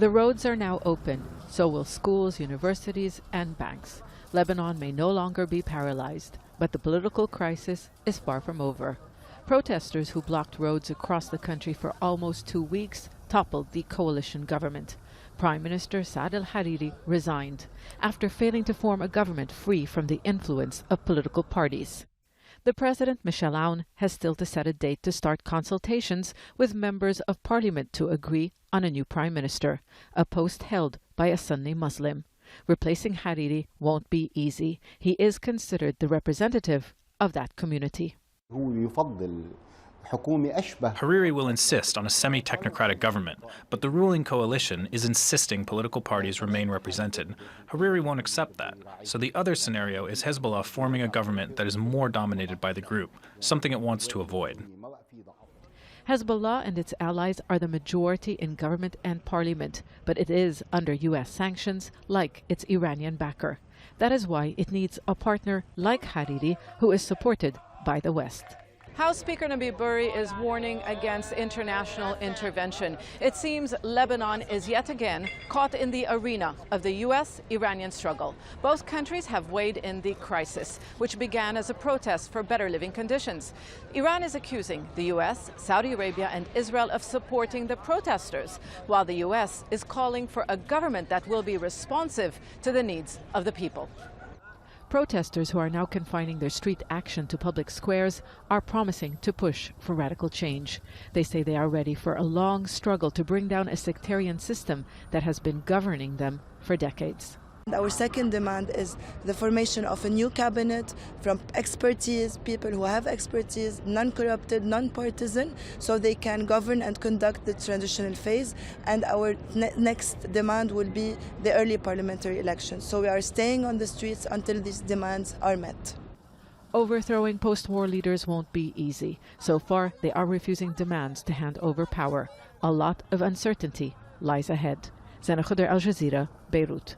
The roads are now open, so will schools, universities, and banks. Lebanon may no longer be paralyzed, but the political crisis is far from over. Protesters who blocked roads across the country for almost 2 weeks toppled the coalition government. Prime Minister Saad Hariri resigned after failing to form a government free from the influence of political parties. The President, Michel Aoun, has still to set a date to start consultations with members of parliament to agree on a new prime minister, a post held by a Sunni Muslim. Replacing Hariri won't be easy. He is considered the representative of that community. Hariri will insist on a semi-technocratic government, but the ruling coalition is insisting political parties remain represented. Hariri won't accept that, so the other scenario is Hezbollah forming a government that is more dominated by the group, something it wants to avoid. Hezbollah and its allies are the majority in government and parliament, but it is under U.S. sanctions like its Iranian backer. That is why it needs a partner like Hariri, who is supported by the West. House Speaker Nabi Berri is warning against international intervention. It seems Lebanon is yet again caught in the arena of the U.S.-Iranian struggle. Both countries have weighed in the crisis, which began as a protest for better living conditions. Iran is accusing the U.S., Saudi Arabia and Israel of supporting the protesters, while the U.S. is calling for a government that will be responsive to the needs of the people. Protesters who are now confining their street action to public squares are promising to push for radical change. They say they are ready for a long struggle to bring down a sectarian system that has been governing them for decades. Our second demand is the formation of a new cabinet from expertise, people who have expertise, non-corrupted, non-partisan, so they can govern and conduct the transitional phase. And our next demand will be the early parliamentary elections. So we are staying on the streets until these demands are met. Overthrowing post-war leaders won't be easy. So far, they are refusing demands to hand over power. A lot of uncertainty lies ahead. Zeina, Khodr, Al Jazeera, Beirut.